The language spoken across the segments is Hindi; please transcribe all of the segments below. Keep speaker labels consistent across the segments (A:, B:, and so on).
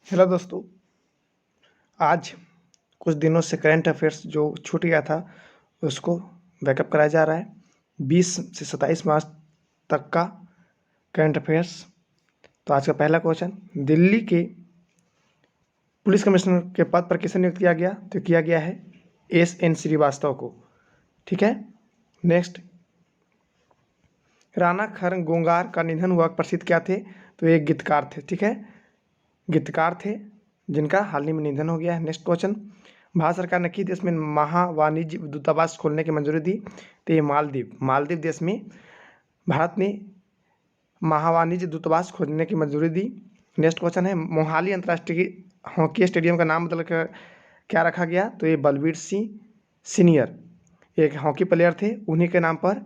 A: हेलो दोस्तों। आज कुछ दिनों से करंट अफेयर्स जो छूट गया था उसको बैकअप कराया जा रहा है। 20 से 27 मार्च तक का करंट अफेयर्स। तो आज का पहला क्वेश्चन, दिल्ली के पुलिस कमिश्नर के पद पर किसे नियुक्त किया गया? तो किया गया है SN श्रीवास्तव को। ठीक है। नेक्स्ट, राणा खरगोंगार का निधन हुआ प्रसिद्ध क्या थे? तो ये गीतकार थे। ठीक है, गीतकार थे जिनका हाल ही में निधन हो गया है। नेक्स्ट क्वेश्चन, भारत सरकार ने किस देश में महावाणिज्य दूतावास खोलने की मंजूरी दी? तो ये मालदीव देश में भारत ने महावाणिज्य दूतावास खोलने की मंजूरी दी। नेक्स्ट क्वेश्चन है, मोहाली अंतर्राष्ट्रीय हॉकी स्टेडियम का नाम बदल कर क्या रखा गया? तो ये बलबीर सिंह सीनियर एक हॉकी प्लेयर थे, उन्हीं के नाम पर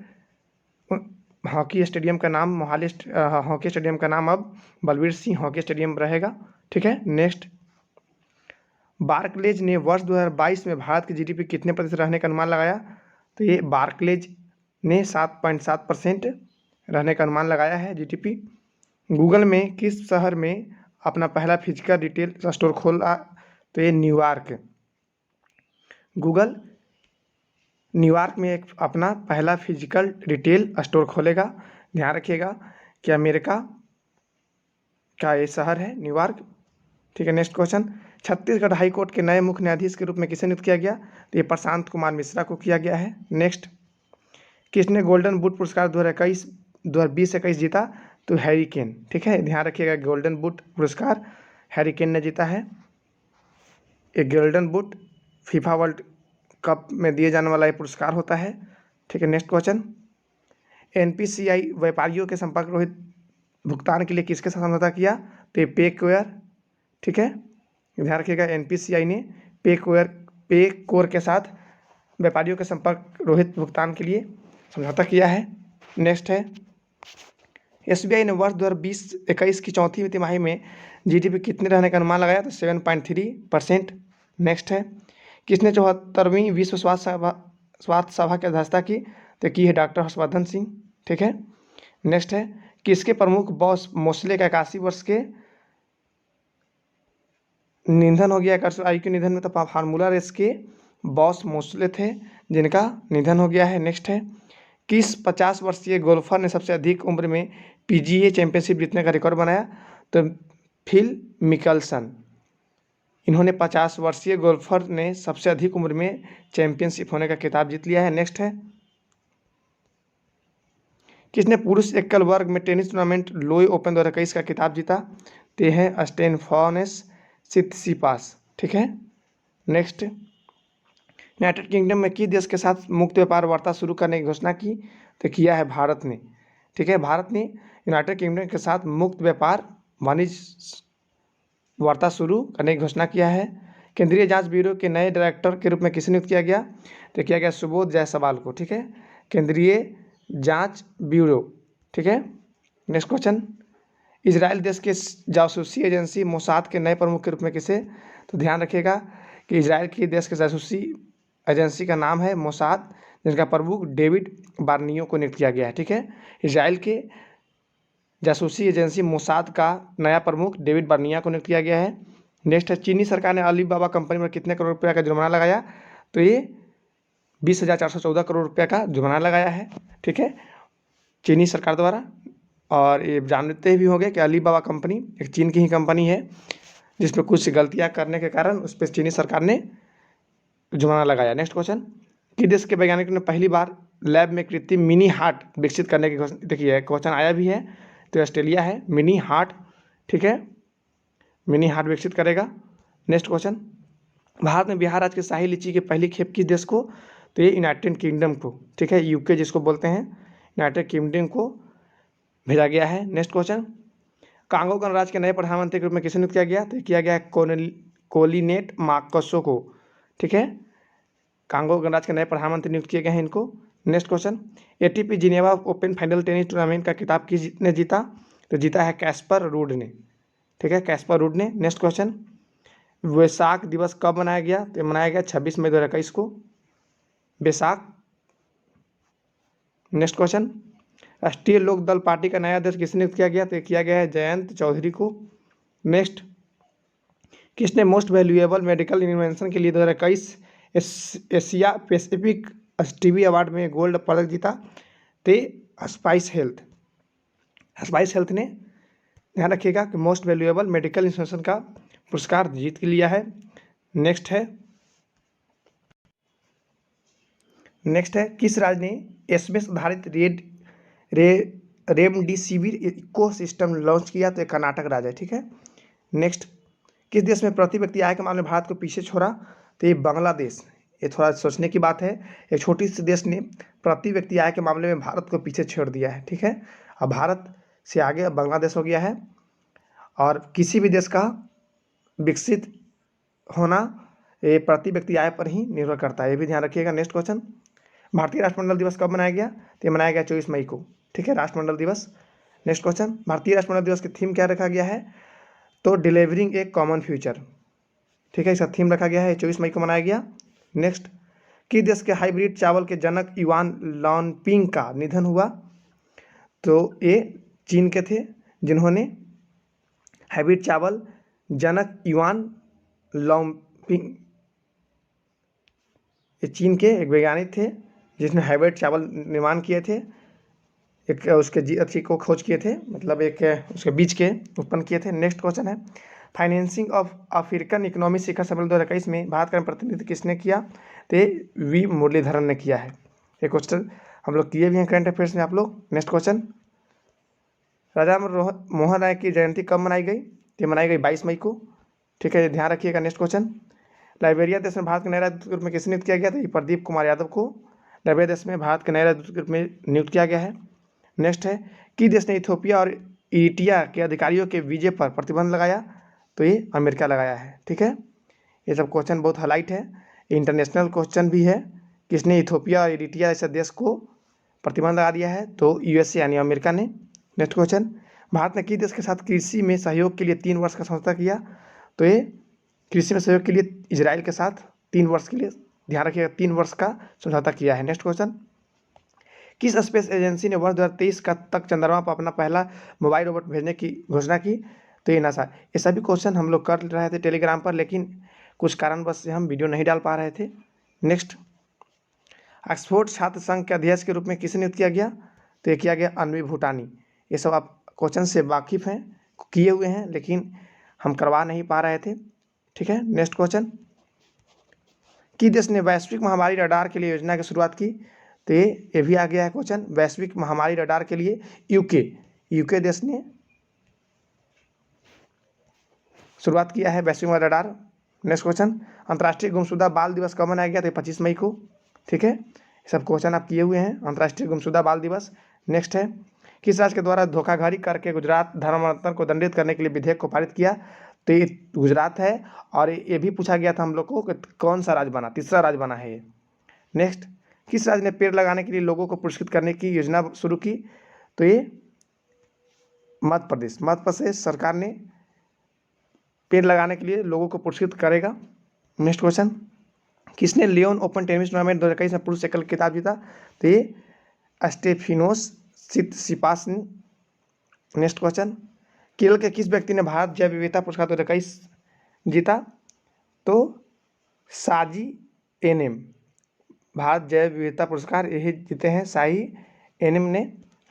A: हॉकी स्टेडियम का नाम हॉकी स्टेडियम का नाम अब बलबीर सिंह हॉकी स्टेडियम रहेगा। ठीक है। नेक्स्ट, बार्कलेज ने वर्ष 2022 में भारत की GDP कितने प्रतिशत रहने का अनुमान लगाया? तो ये बार्कलेज ने 7.7% रहने का अनुमान लगाया है GDP। गूगल में किस शहर में अपना पहला फिजिकल रिटेल स्टोर खोला? तो ये न्यूयॉर्क। गूगल न्यूयॉर्क में एक अपना पहला फिजिकल रिटेल स्टोर खोलेगा। ध्यान रखिएगा कि अमेरिका का ये शहर है न्यूयॉर्क। ठीक है। Next question, Chhattisgarh high court के नए मुख्य न्यायाधीश के रूप में किसे नियुक्त किया गया? तो ये प्रशांत कुमार मिश्रा को किया गया है। नेक्स्ट, किसने गोल्डन बूट पुरस्कार 2021 जीता? तो हैरी केन। ठीक है, ध्यान रखिएगा गोल्डन बूट पुरस्कार हैरी केन ने जीता है। एक golden boot FIFA world cup में दिए जाने वाला ये पुरस्कार होता है। ठीक है। नेक्स्ट क्वेश्चन, NPCI व्यापारियों के संपर्क रोहित भुगतान के लिए किसके साथ समझौता किया? तो ये पेकोयर। ठीक है, ध्यान रखिएगा NPCI ने पेकोर के साथ व्यापारियों के संपर्क रोहित भुगतान के लिए समझौता किया है। नेक्स्ट है, SBI ने वर्ष 2020-21 की चौथी तिमाही में GDP कितने रहने का अनुमान लगाया? तो 7.3%। नेक्स्ट है, किसने 74वीं विश्व स्वास्थ्य सभा की अध्यक्षता की? तो की है डॉक्टर हर्षवर्धन सिंह। ठीक है। नेक्स्ट है, किसके प्रमुख बॉस मोस्ले का 81 वर्ष के निधन हो गया? 81 आयु के निधन में तो फार्मूला रेस के बॉस मोस्ले थे जिनका निधन हो गया है। नेक्स्ट है, किस 50 वर्षीय गोल्फर ने सबसे अधिक उम्र में PGA चैंपियनशिप जीतने का रिकॉर्ड बनाया? तो फिल मिकलसन। इन्होंने 50 वर्षीय गोल्फर ने सबसे अधिक उम्र में चैंपियनशिप होने का खिताब जीत लिया है। नेक्स्ट है, किसने पुरुष एकल वर्ग में टेनिस टूर्नामेंट लोई ओपन 2021 का खिताब जीता? तो है स्टेफानोस सित्सिपास। ठीक है। नेक्स्ट, यूनाइटेड किंगडम में किस देश के साथ मुक्त व्यापार वार्ता शुरू करने की घोषणा की? तो किया है भारत ने। ठीक है, भारत ने यूनाइटेड किंगडम के साथ मुक्त व्यापार वाणिज्य वार्ता शुरू करने की घोषणा किया है। केंद्रीय जांच ब्यूरो के नए डायरेक्टर के रूप में किसे नियुक्त किया गया? तो किया गया सुबोध जायसवाल को। ठीक है, केंद्रीय जांच ब्यूरो। ठीक है। नेक्स्ट क्वेश्चन, इजराइल देश के जासूसी एजेंसी मोसाद के नए प्रमुख के रूप में किसे? तो ध्यान रखिएगा कि इजराइल की देश के जासूसी एजेंसी का नाम है मोसाद, जिनका प्रमुख डेविड बार्नियो को नियुक्त किया गया है। ठीक है, इजराइल के जासूसी एजेंसी मोसाद का नया प्रमुख डेविड बार्निया को नियुक्त किया गया है। नेक्स्ट है, चीनी सरकार ने अलीबाबा कंपनी पर कितने करोड़ रुपये का जुर्माना लगाया? तो ये 20,414 करोड़ रुपये का जुर्माना लगाया है। ठीक है, चीनी सरकार द्वारा। और ये जानते भी होंगे कि अलीबाबा कंपनी एक चीन की ही कंपनी है जिसमें कुछ गलतियां करने के कारण उस पर चीनी सरकार ने जुर्माना लगाया। नेक्स्ट क्वेश्चन, किस देश के वैज्ञानिकों ने पहली बार लैब में कृत्रिम मिनी हार्ट विकसित करने की घोषणा? देखिए क्वेश्चन आया भी है, तो ऑस्ट्रेलिया है मिनी हार्ट। ठीक है, मिनी हार्ट विकसित करेगा। नेक्स्ट क्वेश्चन, भारत में बिहार राज्य की शाही लीची की पहली खेप किस देश को? तो ये यूनाइटेड किंगडम को। ठीक है, UK जिसको बोलते हैं, यूनाइटेड किंगडम को भेजा गया है। नेक्स्ट क्वेश्चन, कांगो गणराज्य के नए प्रधानमंत्री के रूप में किसे नियुक्त किया गया? तो किया गया है कोलिनेट मार्कसो को। ठीक है, कांगो गणराज्य के नए प्रधानमंत्री नियुक्त किए गए हैं इनको। Next question, ATP Geneva open final tennis tournament का खिताब किसने जीता? तो जीता है कैस्पर रूड ने। ठीक है, कैस्पर रूड ने। नेक्स्ट क्वेश्चन, वैशाख दिवस कब मनाया गया? तो मनाया गया 26 मई 2021 को, वैशाख। नेक्स्ट क्वेश्चन, राष्ट्रीय लोक दल पार्टी का नया अध्यक्ष किसने नियुक्त किया गया? तो किया गया है जयंत चौधरी को। नेक्स्ट, किसने मोस्ट वैल्यूएबल मेडिकल इन्वेंशन के लिए 2021 एशिया पैसिफिक टीवी अवार्ड में गोल्ड पदक जीता? तो स्पाइस हेल्थ। स्पाइस हेल्थ ने, ध्यान रखिएगा कि मोस्ट वैल्यूएबल मेडिकल इन्वेंशन का पुरस्कार जीत लिया है। नेक्स्ट है किस राज्य ने एसएमएस आधारित रेमडेसिविर इको सिस्टम लॉन्च किया? तो कर्नाटक राज्य है। ठीक है। नेक्स्ट, किस देश में प्रति व्यक्ति आय के मामले में भारत को पीछे छोड़ा? तो ये बांग्लादेश। ये थोड़ा सोचने की बात है। एक छोटी सी देश ने प्रति व्यक्ति आय के मामले में भारत को पीछे छोड़ दिया है। ठीक है। अब भारत से आगे अब बांग्लादेश हो गया है। और किसी भी देश का विकसित होना ये प्रति व्यक्ति आय पर ही निर्भर करता है, ये भी ध्यान रखिएगा। नेक्स्ट क्वेश्चन, भारतीय राष्ट्रमंडल दिवस कब मनाया गया? तो ये मनाया गया 24 मई को। ठीक है, राष्ट्रमंडल दिवस। नेक्स्ट क्वेश्चन, भारतीय राष्ट्रमंडल दिवस की थीम क्या रखा गया है? तो डिलीवरिंग ए कॉमन फ्यूचर। ठीक है, इसका थीम रखा गया है, 24 मई को मनाया गया। नेक्स्ट, किस देश के हाइब्रिड चावल के जनक युआन लॉन्गपिंग का निधन हुआ? तो ये चीन के थे, जिन्होंने हाइब्रिड चावल जनक युआन लॉन्गपिंग, ये चीन के एक वैज्ञानिक थे जिसने हाइब्रिड चावल निर्माण किए थे। एक उसके अच्छी को खोज किए थे, मतलब एक उसके बीज के उत्पन्न किए थे। नेक्स्ट क्वेश्चन है, फाइनेंसिंग ऑफ अफ्रीकन इकोनॉमिक शिखर सम्मेलन 2021 में भारत का प्रतिनिधित्व किसने किया? तो वी मुरलीधरन ने किया है। ये क्वेश्चन हम लोग किए भी हैं करंट अफेयर्स में आप लोग। नेक्स्ट क्वेश्चन, राजा मोहन राय की जयंती कब मनाई गई? ये मनाई गई 22 मई को। ठीक है, ध्यान रखिएगा। नेक्स्ट क्वेश्चन, लाइबेरिया देश में भारत के नए राजदूत के रूप में किसे नियुक्त किया गया था? प्रदीप कुमार यादव को लाइबेरिया देश में भारत के नए राजदूत के रूप में नियुक्त किया गया है। नेक्स्ट है, कि देश ने इथियोपिया और इरिट्रिया के अधिकारियों के वीजे पर प्रतिबंध लगाया? तो ये अमेरिका लगाया है। ठीक है, ये सब क्वेश्चन बहुत हाईलाइट है, इंटरनेशनल क्वेश्चन भी है। किसने इथियोपिया और इरिट्रिया जैसे देश को प्रतिबंध लगा दिया है? तो यूएसए यानी अमेरिका ने। नेक्स्ट क्वेश्चन, भारत ने किस देश के साथ कृषि में सहयोग के लिए 3 वर्ष का समझौता किया? तो ये कृषि में सहयोग के लिए इजराइल के साथ 3 वर्ष के लिए, ध्यान रखिएगा, 3 वर्ष का समझौता किया है। नेक्स्ट क्वेश्चन, किस स्पेस एजेंसी ने वर्ष 2023 का तक चंद्रमा पर अपना पहला मोबाइल रोबोट भेजने की घोषणा की? तो ये नासा। ये सभी क्वेश्चन हम लोग कर रहे थे टेलीग्राम पर, लेकिन कुछ कारणवश से हम वीडियो नहीं डाल पा रहे थे। नेक्स्ट, ऑक्सफोर्ड छात्र संघ के अध्यक्ष के रूप में किसे नियुक्त किया गया? तो ये किया गया अनवी भूटानी। ये सब आप क्वेश्चन से वाकिफ़ हैं, किए हुए हैं, लेकिन हम करवा नहीं पा रहे थे। ठीक है। नेक्स्ट क्वेश्चन, कि देश ने वैश्विक महामारी रडार के लिए योजना की शुरुआत की? तो ये भी आ गया है क्वेश्चन, वैश्विक महामारी रडार के लिए यूके देश ने शुरुआत किया है वैश्विक महामारी रडार। नेक्स्ट क्वेश्चन, अंतर्राष्ट्रीय गुमशुदा बाल दिवस कब मनाया गया? तो 25 मई को। ठीक है, ये सब क्वेश्चन आप किए हुए हैं, अंतर्राष्ट्रीय गुमशुदा बाल दिवस। नेक्स्ट है, किस राज्य के द्वारा धोखाधड़ी करके गुजरात धर्मांतरण को दंडित करने के लिए विधेयक को पारित किया? तो ये गुजरात है। और ये भी पूछा गया था हम लोग को कि कौन सा राज्य बना, तीसरा राज्य बना है ये। नेक्स्ट, किस राज्य ने पेड़ लगाने के लिए लोगों को पुरस्कृत करने की योजना शुरू की? तो ये मध्य प्रदेश सरकार ने पेड़ लगाने के लिए लोगों को पुरस्कृत करेगा। नेक्स्ट क्वेश्चन, किसने लियोन ओपन टेनिस टूर्नामेंट 2021 में पुरुष एकल खिताब जीता? तो ये स्टेफिनोस सिपास ने। नेक्स्ट क्वेश्चन, केरल के किस व्यक्ति ने भारत जैव विविधता पुरस्कार 2021 जीता? तो साजी एनएम, भारत जैव विविधता पुरस्कार यही जीते हैं, शाही एनएम ने।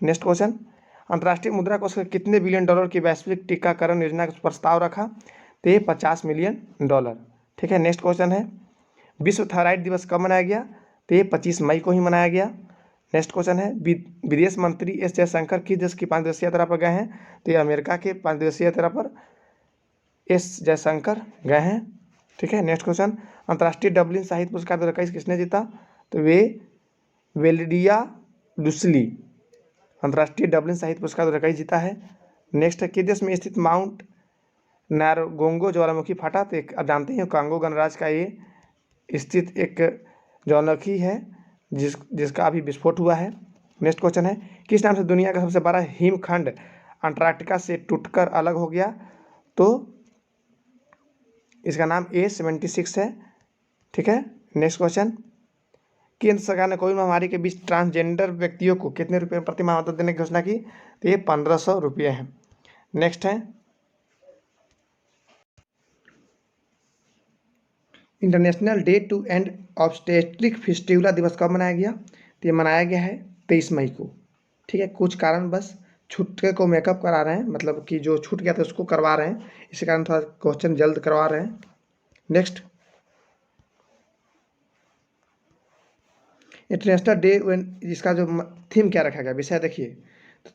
A: नेक्स्ट क्वेश्चन, अंतर्राष्ट्रीय मुद्रा कोष कितने बिलियन डॉलर की वैश्विक टीकाकरण योजना का प्रस्ताव रखा? तो ये $50 मिलियन। ठीक है। नेक्स्ट क्वेश्चन है, विश्व थायराइड दिवस कब मनाया गया? तो ये 25 मई को ही मनाया गया। नेक्स्ट क्वेश्चन है, विदेश मंत्री एस जयशंकर किस देश की 5 दिवसीय यात्रा पर गए हैं? तो ये अमेरिका के 5 दिवसीय यात्रा पर एस जयशंकर गए हैं। ठीक है। नेक्स्ट क्वेश्चन, अंतर्राष्ट्रीय डबलिन साहित्य पुरस्कार 2021 किसने जीता? तो वे वेल्डिया लुसली अंतर्राष्ट्रीय डबलिन साहित्य पुरस्कार 2021 जीता है। नेक्स्ट है, किस देश में स्थित माउंट नारगोंगो ज्वालामुखी फटा? तो आप जानते हैं कांगो गणराज्य का ये स्थित एक ज्वालामुखी है जिसका अभी विस्फोट हुआ है। नेक्स्ट क्वेश्चन है, किस नाम से दुनिया का सबसे बड़ा हिमखंड अंटार्कटिका से टूटकर अलग हो गया? तो इसका नाम A76 है। ठीक है। नेक्स्ट क्वेश्चन, केंद्र सरकार ने कोविड महामारी के बीच ट्रांसजेंडर व्यक्तियों को कितने रुपये प्रति माह मदद देने की घोषणा की? तो ये 1500 रुपये है। नेक्स्ट है, international day to end obstetric fistula दिवस कब मनाया गया? तो ये मनाया गया है 23 मई को। ठीक है, कुछ कारण बस छुट्टे को मेकअप करा रहे हैं, मतलब कि जो छूट गया था उसको करवा रहे हैं, इसी कारण थोड़ा क्वेश्चन जल्द करवा रहे हैं। नेक्स्ट, इंटरनेशनल डे इसका जो थीम क्या रखा गया, विषय देखिए,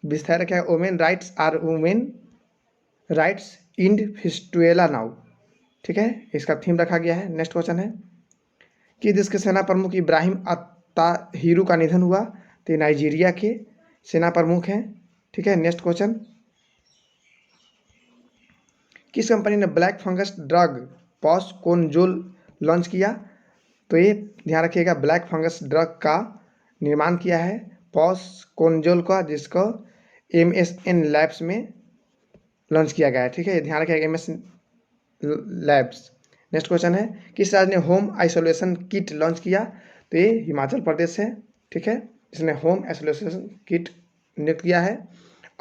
A: विषय रखा है women rights or women rights in fistula now. ठीक है, इसका थीम रखा गया है। नेक्स्ट क्वेश्चन है कि देश के सेना प्रमुख इब्राहिम अत्ताहिरू का निधन हुआ? तो नाइजीरिया के सेना प्रमुख हैं। ठीक है, नेक्स्ट क्वेश्चन, किस कंपनी ने ब्लैक फंगस ड्रग पॉसकोनजोल लॉन्च किया? तो ये ध्यान रखिएगा, ब्लैक फंगस ड्रग का निर्माण किया है पॉसकोनजोल का, जिसको MSN लैब्स में लॉन्च किया गया है। ठीक है, ये ध्यान रखिएगा, MSN लैब्स। नेक्स्ट क्वेश्चन है, किस राज्य ने होम आइसोलेशन किट लॉन्च किया? तो ये हिमाचल प्रदेश है। ठीक है, इसने होम आइसोलेशन किट नियुक्त किया है।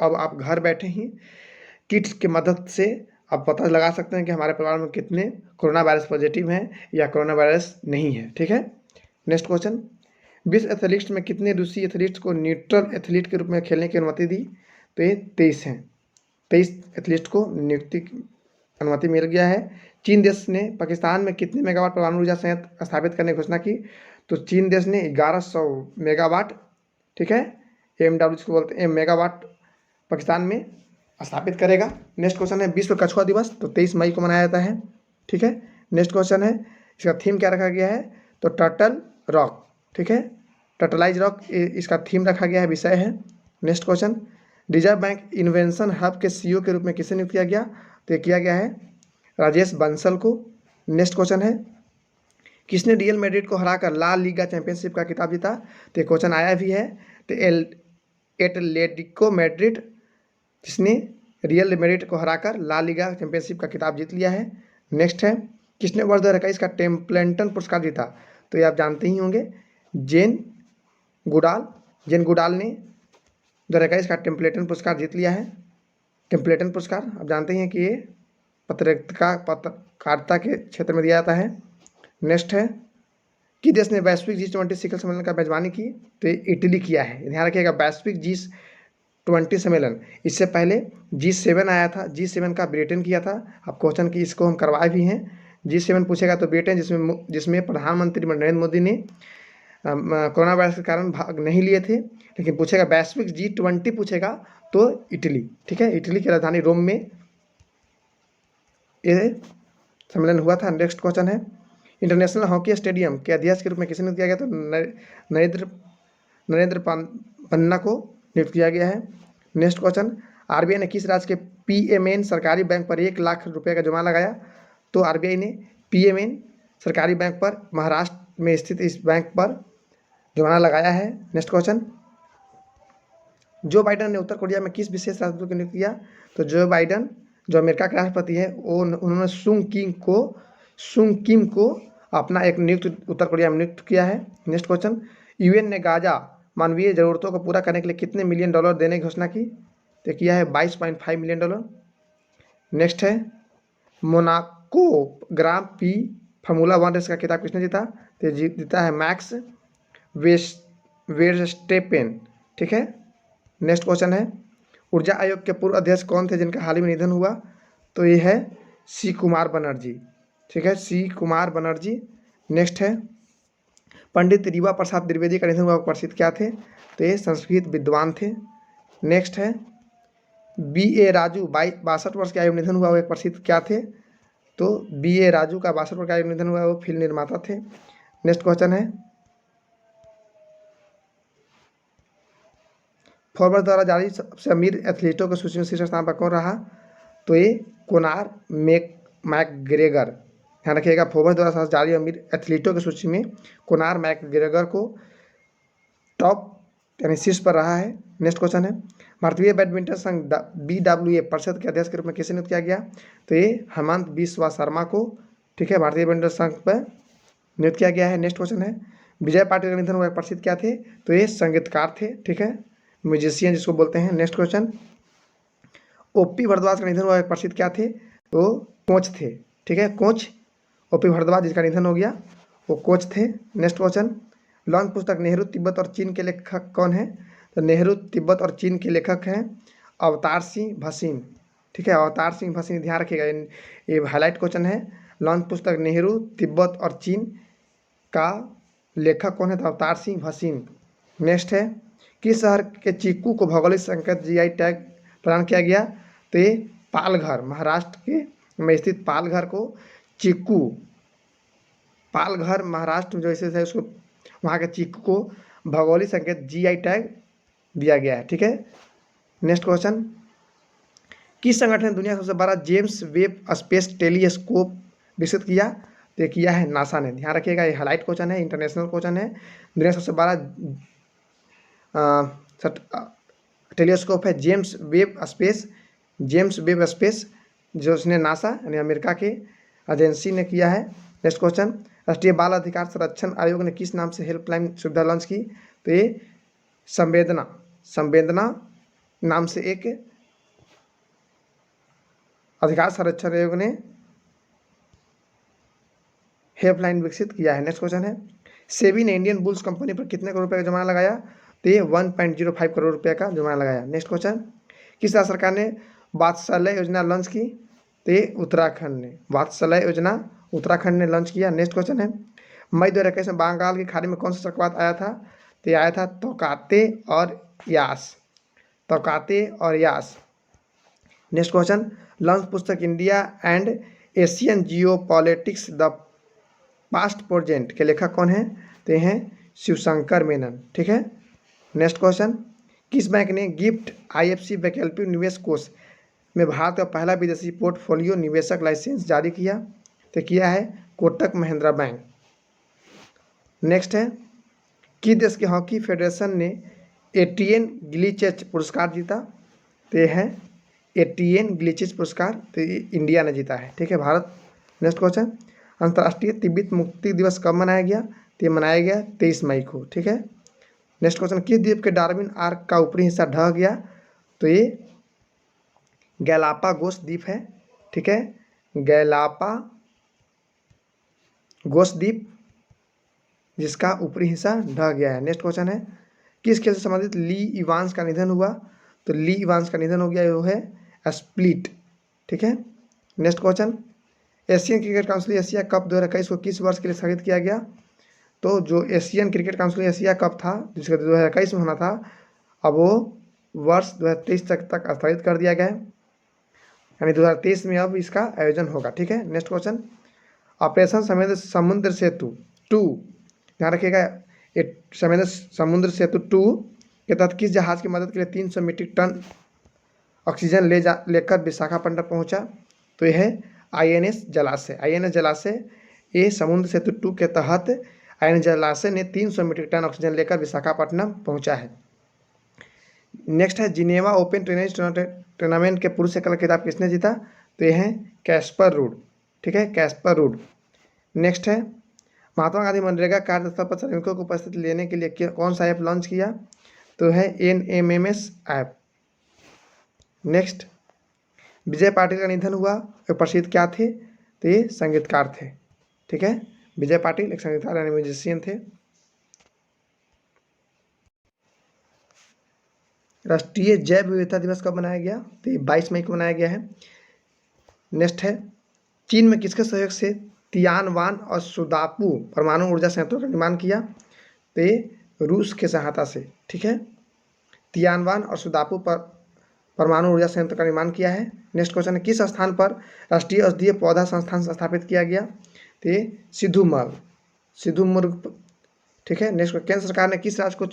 A: अब आप घर बैठे ही किट की मदद से आप पता लगा सकते हैं कि हमारे परिवार में कितने कोरोना वायरस पॉजिटिव हैं या कोरोना वायरस नहीं है। ठीक है, नेक्स्ट क्वेश्चन, विश्व एथलीट्स में कितने रूसी एथलीट्स को न्यूट्रल एथलीट के रूप में खेलने की अनुमति दी? तो ये 23 हैं। 23 एथलीट्स को नियुक्ति अनुमति मिल गया है। चीन देश ने पाकिस्तान में कितने मेगावाट परमाणु ऊर्जा संयंत्र स्थापित करने की घोषणा की? तो चीन देश ने 1100 मेगावाट, ठीक है, MW को बोलते हैं मेगावाट, पाकिस्तान में स्थापित करेगा। नेक्स्ट क्वेश्चन है, विश्व कछुआ दिवस तो 23 मई को मनाया जाता है। ठीक है, नेक्स्ट क्वेश्चन है, इसका थीम क्या रखा गया है? तो टर्टल रॉक। ठीक है, टर्टलाइज रॉक इसका थीम रखा गया है, विषय है। Next question, reserve bank invention hub के CEO के रूप में किसे नियुक्त किया गया? तो ये किया गया है राजेश बंसल को। नेक्स्ट क्वेश्चन है, किसने रियल मैड्रिड को हराकर ला लीगा चैंपियनशिप का खिताब जीता? तो ये क्वेश्चन आया भी है। तो एटलेटिको मैड्रिड, जिसने रियल मैड्रिड को हराकर ला लीगा चैंपियनशिप का खिताब जीत लिया है। नेक्स्ट है, किसने वर्ष 2021 का टेम्पलेटन पुरस्कार जीता? तो ये आप जानते ही होंगे, जेन गुडाल ने 2021 का टेम्पलेटन पुरस्कार जीत लिया है। टेम्पलेटन पुरस्कार आप जानते हैं कि ये पत्रकारिता के क्षेत्र में दिया जाता है। नेक्स्ट है, कि देश ने वैश्विक G20 शिखर सम्मेलन का मेजबानी की? तो ये इटली किया है। ध्यान रखिएगा, वैश्विक G20 सम्मेलन, इससे पहले G7 आया था, G7 का ब्रिटेन किया था। अब क्वेश्चन की इसको हम करवाए भी हैं। G7 पूछेगा तो ब्रिटेन, जिसमें प्रधानमंत्री नरेंद्र मोदी ने कोरोना वायरस के कारण भाग नहीं लिए थे। लेकिन पूछेगा वैश्विक G20 पूछेगा तो इटली। ठीक है, इटली की राजधानी रोम में ये सम्मेलन हुआ था। नेक्स्ट क्वेश्चन है, इंटरनेशनल हॉकी स्टेडियम के अध्यक्ष के रूप में किसे नियुक्त किया गया? तो नरेंद्र पन्ना को नियुक्त किया गया है। नेक्स्ट क्वेश्चन, RBI ने किस राज्य के PMN सरकारी बैंक पर 1 लाख रुपए का जुर्माना लगाया? तो RBI ने PMN सरकारी बैंक पर, महाराष्ट्र में स्थित इस बैंक पर जुर्माना लगाया है। नेक्स्ट क्वेश्चन, जो बाइडन ने उत्तर कोरिया में किस विशेष राजदूत को नियुक्त किया? तो जो बाइडन, जो अमेरिका के राष्ट्रपति है, वो उन्होंने सुंग किम को अपना एक नियुक्त उत्तर कोरिया में नियुक्त किया है। नेक्स्ट क्वेश्चन, UN ने गाजा मानवीय जरूरतों को पूरा करने के लिए कितने $1 मिलियन देने की घोषणा की? तो किया है $22.5 मिलियन। नेक्स्ट है, मोनाको ग्रां प्री फार्मूला 1 रेस का खिताब किसने जीता? तो जीता है मैक्स वेरस्टेपेन। ठीक है, नेक्स्ट क्वेश्चन है, ऊर्जा आयोग के पूर्व अध्यक्ष कौन थे जिनका हाल ही में निधन हुआ? तो ये है C कुमार बनर्जी। ठीक है, C कुमार बनर्जी। नेक्स्ट है, पंडित रीवा प्रसाद द्विवेदी का निधन हुआ, प्रसिद्ध क्या थे? तो ये संस्कृत विद्वान थे। नेक्स्ट है, BA राजू 62 वर्ष की आयु में निधन हुआ, वो एक प्रसिद्ध क्या थे? तो BA राजू का 62 वर्ष की आयु में निधन हुआ, वो फिल्म निर्माता थे। नेक्स्ट क्वेश्चन है, फॉर्ब्स द्वारा जारी सबसे अमीर एथलीटों की सूची में शीर्ष स्थान पर कौन रहा? तो ये कोनार मैकग्रेगर। ध्यान रखिएगा, फोर्ब्स द्वारा जारी अमीर एथलीटों की सूची में कोनार मैकग्रेगर को टॉप यानी शीर्ष पर रहा है। नेक्स्ट क्वेश्चन है, भारतीय बैडमिंटन संघ BWA परिषद के अध्यक्ष के रूप में किसे नियुक्त किया गया? तो ये हेमंत बिस्वा शर्मा को, ठीक है, भारतीय बैडमिंटन संघ पर नियुक्त किया गया है। नेक्स्ट क्वेश्चन है, विजय पाटिल का निधन हुआ, प्रसिद्ध क्या थे? तो ये संगीतकार थे। ठीक है, म्यूजिशियन जिसको बोलते हैं। नेक्स्ट क्वेश्चन, OP भारद्वाज का निधन हुआ, प्रसिद्ध क्या थे? तो कोच थे। ठीक है, कोच ओपी भारद्वाज जिसका निधन हो गया, वो कोच थे। नेक्स्ट क्वेश्चन, लॉन्च पुस्तक नेहरू तिब्बत और चीन के लेखक कौन है? तो नेहरू तिब्बत और चीन के लेखक हैं अवतार सिंह भसीन। ठीक है, अवतार सिंह भसीन, ध्यान रखिएगा, ये हाईलाइट क्वेश्चन है। लॉन्च पुस्तक नेहरू तिब्बत और चीन का लेखक कौन है? तो अवतार सिंह भसीन। नेक्स्ट है, किस शहर के चीकू को भौगोलिक संकेत जीआई टैग प्रदान किया गया? तो ये पालघर, महाराष्ट्र के में स्थित पालघर को चीकू, पालघर महाराष्ट्र जो ऐसे है उसको, वहाँ के चीकू को भौगोलिक संकेत जीआई टैग दिया गया है। ठीक है, नेक्स्ट क्वेश्चन, किस संगठन ने दुनिया का सबसे बड़ा जेम्स वेब स्पेस टेलीस्कोप विकसित किया? तो किया है नासा ने। ध्यान रखिएगा, ये हाईलाइट क्वेश्चन है, इंटरनेशनल क्वेश्चन है। दुनिया का सबसे बड़ा टेलीस्कोप है जेम्स वेब स्पेस, जो उसने नासा यानी अमेरिका के एजेंसी ने किया है। नेक्स्ट क्वेश्चन, राष्ट्रीय बाल अधिकार संरक्षण आयोग ने किस नाम से हेल्पलाइन सुविधा लॉन्च की? तो ये संवेदना नाम से एक अधिकार संरक्षण आयोग ने हेल्पलाइन विकसित किया है। नेक्स्ट क्वेश्चन है, सेबी ने इंडियन बुल्स कंपनी पर कितने करोड़ रुपए का जुर्माना लगाया? तो ये 1.05 करोड़ रुपए का जुर्माना लगाया। नेक्स्ट क्वेश्चन, किस राज्य सरकार ने वात्सल्य योजना लॉन्च की? तो ये उत्तराखंड ने, वात्सल्य योजना उत्तराखंड ने लॉन्च किया। नेक्स्ट क्वेश्चन है, मई 2021 में बंगाल की खाड़ी में कौन सा चक्रवात आया था? तो ये आया था तौकाते और यास, तौकाते और यास। नेक्स्ट क्वेश्चन, लॉन्च पुस्तक India and Asian Jio politics the past present के लेखक कौन है? तो हैं शिवशंकर मेनन। ठीक है, नेक्स्ट क्वेश्चन, किस बैंक ने गिफ्ट आईएफसी वैकल्पिक निवेश कोष में भारत का पहला विदेशी पोर्टफोलियो निवेशक लाइसेंस जारी किया? तो किया है कोटक महिंद्रा बैंक। नेक्स्ट है, किस देश के हॉकी फेडरेशन ने एटीएन ग्लिचेज पुरस्कार जीता? तो ये है एटीएन ग्लिचेज पुरस्कार, तो ये इंडिया ने जीता है। ठीक है, भारत। नेक्स्ट क्वेश्चन, अंतर्राष्ट्रीय तिब्बत मुक्ति दिवस कब मनाया गया? तो ये मनाया गया 23 मई को। ठीक है, नेक्स्ट क्वेश्चन, किस द्वीप के डार्विन आर्क का ऊपरी हिस्सा ढह गया? तो ये गैलापागोस द्वीप है। ठीक है, गैलापागोस द्वीप जिसका ऊपरी हिस्सा ढह गया है। नेक्स्ट क्वेश्चन है, किस खेल से संबंधित ली इवांस का निधन हुआ? तो ली इवांस का निधन हो गया, वो है स्प्लिट। ठीक है, next question, Asian cricket council Asia cup 2021 को किस वर्ष के लिए स्थगित किया गया? तो जो Asian cricket council Asia cup था जिसका 2021 में होना था, अब वो वर्ष 2023 तक स्थगित कर दिया गया है, यानी 2023 में अब इसका आयोजन होगा। ठीक है, नेक्स्ट क्वेश्चन, ऑपरेशन समुद्र सेतु 2, ध्यान रखिएगा, समुद्र सेतु 2 के तहत किस जहाज की मदद के लिए 300 मीट्रिक टन ऑक्सीजन लेकर विशाखापट्टनम पहुंचा? तो यह है आईएनएस जलाशय। ये समुद्र सेतु 2 के तहत आईएनएस जलाशय ने 300 मीट्रिक टन ऑक्सीजन लेकर विशाखापट्टनम पहुंचा है। नेक्स्ट है, जिनेवा ओपन टेनिस टूर्नामेंट के पुरुष एकल खिताब किसने जीता? तो ये है कैस्पर रूड। ठीक है, कैस्पर रूड। नेक्स्ट है, महात्मा गांधी मनरेगा कार्यस्थल पर श्रमिकों को उपस्थित लेने के लिए कौन सा ऐप लॉन्च किया? तो है NMMS ऐप। नेक्स्ट, विजय पाटिल का निधन हुआ, वे प्रसिद्ध क्या थे? तो ये संगीतकार थे। ठीक है, विजय पाटिल एक संगीतकार यानी म्यूजिशियन थे। राष्ट्रीय जैव विविधता दिवस कब मनाया गया? तो ये 22 मई को मनाया गया है। नेक्स्ट है, चीन में किसके सहयोग से तियानवान और सुदापू परमाणु ऊर्जा संयंत्रों का निर्माण किया? तो ये रूस के सहायता से। ठीक है, तियानवान और सुदापू पर परमाणु ऊर्जा संयंत्र का निर्माण किया है। नेक्स्ट क्वेश्चन है, किस स्थान पर राष्ट्रीय औषधीय पौधा संस्थान स्थापित किया गया? तो ये सिद्धूमुर्ग। ठीक है, नेक्स्ट, केंद्र सरकार ने किस राज्य को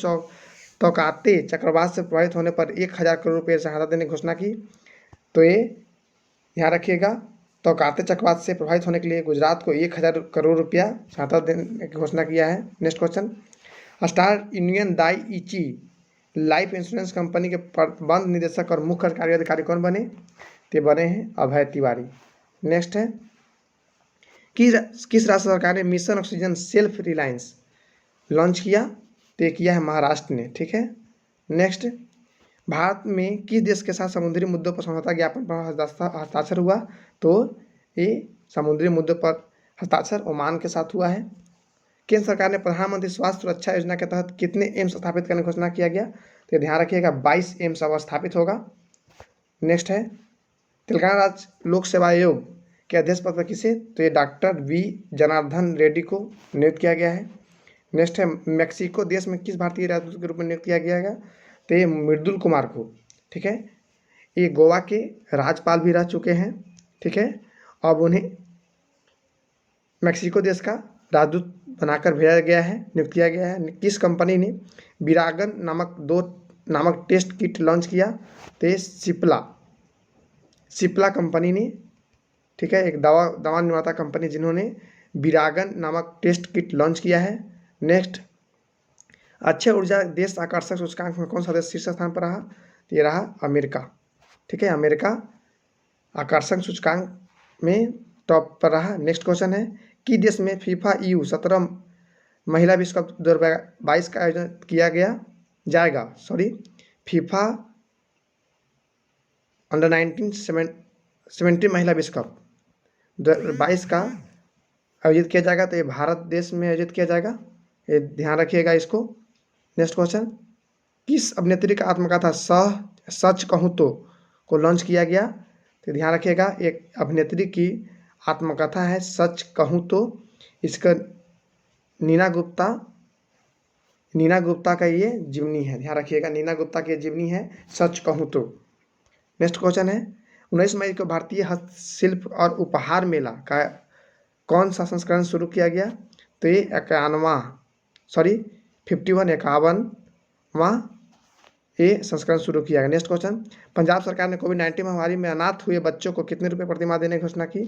A: तौकाते चक्रवात से प्रभावित होने पर 1000 करोड़ रुपये सहायता देने की घोषणा की? तो ये ध्यान रखिएगा, तौकाते चक्रवात से प्रभावित होने के लिए गुजरात को 1000 करोड़ रुपया सहायता देने की घोषणा किया है। Next question, star union Daiichi life insurance company के प्रबंध निदेशक और मुख्य कार्यकारी अधिकारी कौन बने? ते बने हैं अभय तिवारी। नेक्स्ट है, किस राज्य सरकार ने mission oxygen self reliance launch किया? तो किया है महाराष्ट्र ने। ठीक है, नेक्स्ट, भारत में किस देश के साथ समुद्री मुद्दों पर समझौता ज्ञापन पर हस्ताक्षर हुआ? तो ये समुद्री मुद्दों पर हस्ताक्षर ओमान के साथ हुआ है। केंद्र सरकार ने प्रधानमंत्री स्वास्थ्य सुरक्षा योजना के तहत कितने एम्स स्थापित करने की घोषणा किया गया? तो ध्यान रखिएगा 22 एम्स अब स्थापित होगा। नेक्स्ट है तेलंगाना राज्य लोक सेवा आयोग के अध्यक्ष पद पर किसे? तो ये डॉक्टर वी जनार्दन रेड्डी को नियुक्त किया गया है। नेक्स्ट है मेक्सिको देश में किस भारतीय राजदूत के रूप में नियुक्त किया गया है? तो ये मृदुल कुमार को। ठीक है, ये गोवा के राज्यपाल भी रह चुके हैं। ठीक है, अब उन्हें मेक्सिको देश का राजदूत बनाकर भेजा गया है, नियुक्त किया गया है। किस कंपनी ने विरागन नामक टेस्ट किट लॉन्च किया? तो ये सिप्ला कंपनी ने। ठीक है, एक दवा निर्माता कंपनी जिन्होंने विरागन नामक टेस्ट किट लॉन्च किया है। नेक्स्ट, अक्षय ऊर्जा देश आकर्षक सूचकांक में कौन सा देश शीर्ष स्थान पर रहा? तो ये रहा अमेरिका। ठीक है, अमेरिका आकर्षक सूचकांक में टॉप पर रहा। नेक्स्ट क्वेश्चन है कि देश में फीफा EU 17 महिला विश्व कप 2022 का आयोजन किया जाएगा। फीफा अंडर 19 17 महिला विश्व कप 2022 का आयोजित किया जाएगा। तो ये भारत देश में आयोजित किया जाएगा, ये ध्यान रखिएगा इसको। नेक्स्ट क्वेश्चन, किस अभिनेत्री का आत्मकथा सच कहूँ तो को लॉन्च किया गया? तो ध्यान रखिएगा, एक अभिनेत्री की आत्मकथा है सच कहूँ तो। इसका नीना गुप्ता का ये जीवनी है, ध्यान रखिएगा, नीना गुप्ता की जीवनी है सच कहूँ तो। नेक्स्ट क्वेश्चन है 19 मई को भारतीय हस्तशिल्प और उपहार मेला का कौन सा संस्करण शुरू किया गया? तो ये 51वां ये संस्करण शुरू किया गया। नेक्स्ट क्वेश्चन, पंजाब सरकार ने कोविड-19 महामारी में अनाथ हुए बच्चों को कितने रुपए प्रतिमाह देने की घोषणा की?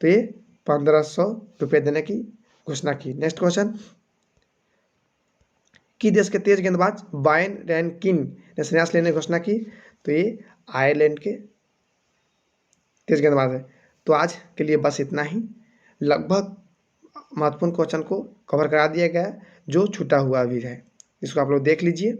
A: तो ये 1500 रुपये देने की घोषणा की। नेक्स्ट क्वेश्चन, कि देश के तेज गेंदबाज बायन रैनकिन ने संन्यास लेने की घोषणा की? तो ये आयरलैंड के तेज गेंदबाज है। तो आज के लिए बस इतना ही, लगभग महत्वपूर्ण क्वेश्चन को कवर करा दिया गया जो छूटा हुआ भी है, इसको आप लोग देख लीजिए।